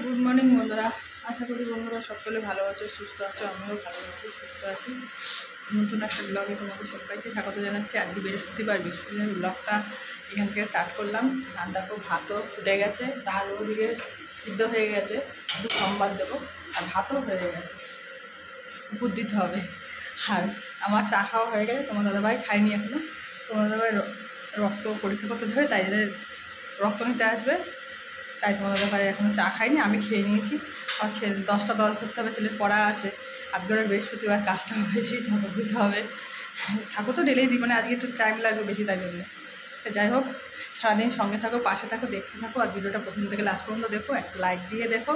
Good morning বন্ধুরা, আশা করি বন্ধুরা সকলে ভালো আছো, সুস্থ আছো। আমিও ভালো আছি, সুস্থ আছি। নতুন একটা ব্লগে তোমাদের সবাইকে স্বাগত জানাচ্ছি। আজকে বৃহস্পতিবার ব্লগটা এখান থেকে স্টার্ট করলাম। আর দেখো ভাতও ফুটে গেছে, ডাল ওদিকে সিদ্ধ হয়ে গেছে, শুধু সোমবার দেবো। আর ভাতও হয়ে গেছে, উপর দিতে হবে। আর আমার চা খাওয়া হয়ে গেছে, তোমার দাদাভাই খাইনি এখনো। তোমার দাদাভাই রক্ত পরীক্ষা করতে দেবে, তাই জন্য রক্ত নিতে আসবে, তাই তোমার দাদাভাই এখনও চা খাইনি, আমি খেয়ে নিয়েছি। আর ছেলে 10টা 10 ধরতে হবে, ছেলের পড়া আছে। আজকে বৃহস্পতিবার, কাজটাও বেশি, ঠাকুর দিতে হবে। ঠাকুর তো ডেলেই দিই, মানে আজকে একটু টাইম লাগবে বেশি, তাই জন্য। যাই হোক, সারাদিন সঙ্গে থাকো, পাশে থাকো, দেখতে থাকো। আর ভিডিওটা প্রথম থেকে লাস্ট পর্যন্ত দেখো, একটা লাইক দিয়ে দেখো।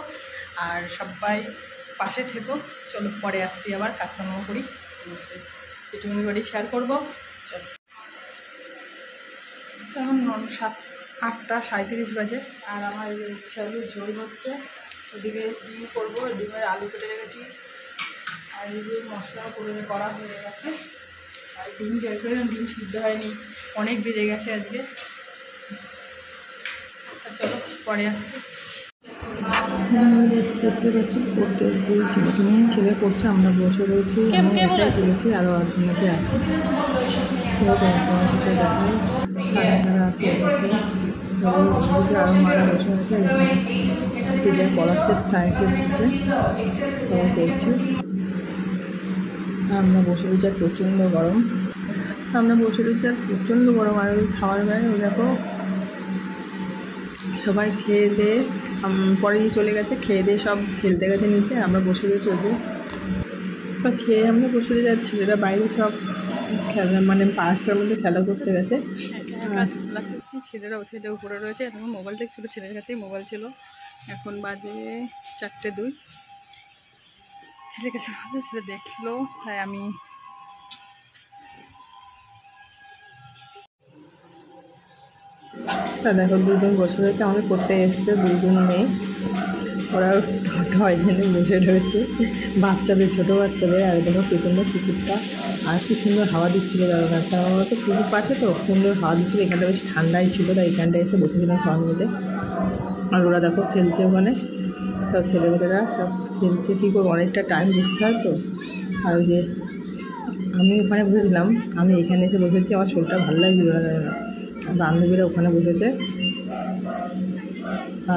আর সবাই পাশে থেকো। চলো পরে আসছি, আবার কাজকর্ম করি, একটুখানি বাড়ি শেয়ার করবো। চলো, এখন 8টা 37 বাজে। আর আমার ইচ্ছাগুলো ঝোল হচ্ছে, ওদিকে ডিম করবো, ডিমের আলু কেটে রেখেছি। আর এদিকে মশলাও করা হয়ে গেছে। আর ডিম বের করে ডিম সিদ্ধ হয়নি, অনেক বেজে গেছে আজকে। চলো পরে আসছি। দেখতে পাচ্ছি পড়তে আসতে ছেলেকে নিয়ে, ছেলে পড়ছে, আমরা বসে রয়েছি, তুলেছি, আরও অনেকে আছে। তোমার সাথে দেখাই তারা আছে, আরও মারা বসে আছে। টিচার পড়াচ্ছে সায়েন্সের টিচার, সবাই পড়ছে। আমরা বসে রয়েছি, আর প্রচণ্ড গরম। আর ওই খাওয়ার বাইরে ওই দেখো সবাই খেয়ে দিয়ে পরেই চলে গেছে, খেয়ে দিয়ে সব খেলতে গেছে নিচে। আমরা বসে রয়েছি, ওই যে খেয়ে আমরা বসে রয়ে যাচ্ছি। ছেলেরা বাইরে সব খেলা, মানে পার্কের মধ্যে খেলা করতে গেছে। ছেলেরা ছেলে উপরে রয়েছে, এখন মোবাইল দেখছিল, ছেলের কাছেই মোবাইল ছিল। এখন বাজে 4:02। ছেলের কাছে ছেলে দেখছিল, তাই আমি দেখো দুজন বসে রয়েছে, আমাদের পড়তে এসছে, দুজন মেয়ে। ওরা টয়লেটে বসে রয়েছে, বাচ্চাদের, ছোটো বাচ্চাদের। আর দেখো পেছনে পুকুরটা, আর কি সুন্দর হাওয়া দিচ্ছিলো। কারণ আমরা তো পুকুর পাশে, তো সুন্দর হাওয়া দিচ্ছিলো। এখানটা বেশ ঠান্ডাই ছিল, তাই এখানটায় এসে বসেছিলাম সবাই মিলে। আর ওরা দেখো খেলছে ওখানে, সব ছেলেমেয়েরা সব খেলছে। কী করবো, অনেকটা টাইম বসতে হয় তো। আর ওই যে আমি ওখানে বসেছিলাম, আমি এখানে এসে বসেছি, আমার শরীরটা ভালো লাগছিল না। বান্ধবীরা ওখানে বসেছে,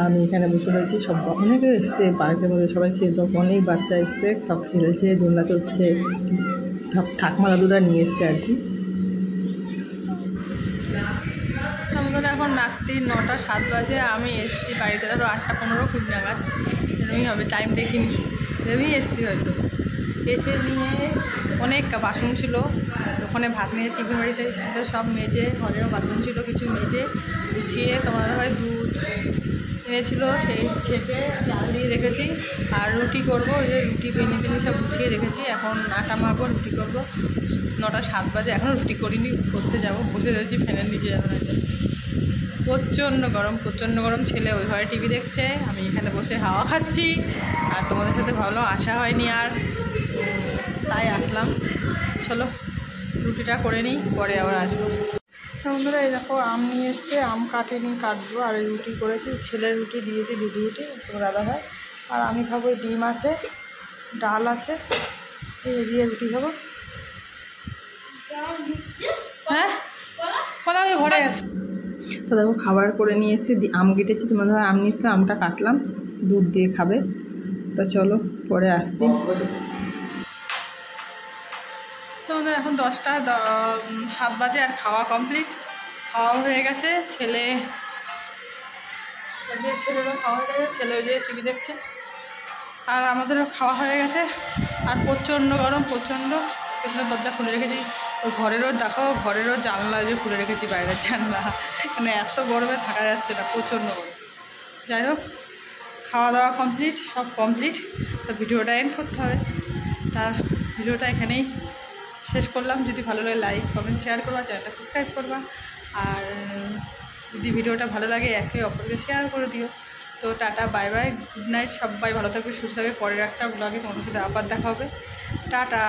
আমি এখানে বসে রয়েছি। সব অনেকে এসছে পার্কের মধ্যে, সবাই খেলতে, অনেক বাচ্চা এসছে, সব খেলছে, দোলনা চড়ছে। ঠাকুমা দাদুরা নিয়ে এসছে আর কি। আমাদের এখন রাত্রি 9টা 7 বাজে। আমি এসছি বাড়িতে ধরো 8টা 15 নাগাদ, এরকমই হবে, টাইম দেখিনি, এরকমই এসছি হয়তো। এসে নিয়ে অনেক বাসন ছিল, ওখানে ভাত নিয়ে টিফিন বাড়িতে এসেছিলো, সব মেজে, ঘরেও বাসন ছিল কিছু মেজে গুছিয়ে। তোমাদের হয় দুধ এনেছিল, সেই ছেঁকে চাল দিয়ে রেখেছি। আর রুটি করবো, ওই যে রুটি বেনে টেনে সব গুছিয়ে রেখেছি। এখন আটা মাখবো, রুটি করবো। 9টা 7 বাজে, এখনও রুটি করিনি, করতে যাবো। বসে রয়েছি ফ্যানের নিচে যাবো না। প্রচণ্ড গরম। ছেলে ওই ঘরে টিভি দেখছে, আমি এখানে বসে হাওয়া খাচ্ছি। আর তোমাদের সাথে ভাবলাম আসা হয়নি, আর তাই আসলাম। চলো রুটিটা করে নিই, পরে আবার আসবো। বন্ধুরা এই দেখো আম নিয়ে এসছে, আম কাটেনি, কাটবো। আর রুটি করেছি, ছেলের রুটি দিয়েছি, দুধ রুটি, তোমার দাদা ভাই। আর আমি খাবো, ডিম আছে, ডাল আছে, এই দিয়ে রুটি খাবো। হ্যাঁ বলা, আমি ঘরে আছি। তো দেখো খাবার করে নিয়ে এসছি, আম কেটেছি, তোমার দাদা আম নিয়ে এসছে, আমটা কাটলাম, দুধ দিয়ে খাবে। তো চলো পরে আসছি। তোমাদের এখন 10টা 7 বাজে, আর খাওয়া কমপ্লিট, খাওয়া হয়ে গেছে। ছেলেরও খাওয়া হয়ে গেছে, ছেলে ওই যে টিভি দেখছে। আর আমাদেরও খাওয়া হয়ে গেছে। আর প্রচণ্ড গরম, পেছনে দরজা খুলে রেখেছি। ওই ঘরেরও দেখো, ঘরেরও জানলা যে খুলে রেখেছি, বাইরের জানলা, মানে এত গরমে থাকা যাচ্ছে না, প্রচণ্ড গরম। যাই হোক, খাওয়া দাওয়া কমপ্লিট, সব কমপ্লিট। তো ভিডিওটা এন্ড করতে হবে। তার ভিডিওটা এখানেই শেষ করলাম। যদি ভালো লাগে লাইক কমেন্ট শেয়ার করবা, চ্যানেলটা সাবস্ক্রাইব করবা। আর যদি ভিডিওটা ভালো লাগে একে অপরকে শেয়ার করে দিও। তো tata, bye bye, good night, সবাই ভালো থাকবে, সুস্থ থাকবে। পরের একটা ব্লগে তোমাদের সাথে আবার দেখা হবে। টাটা।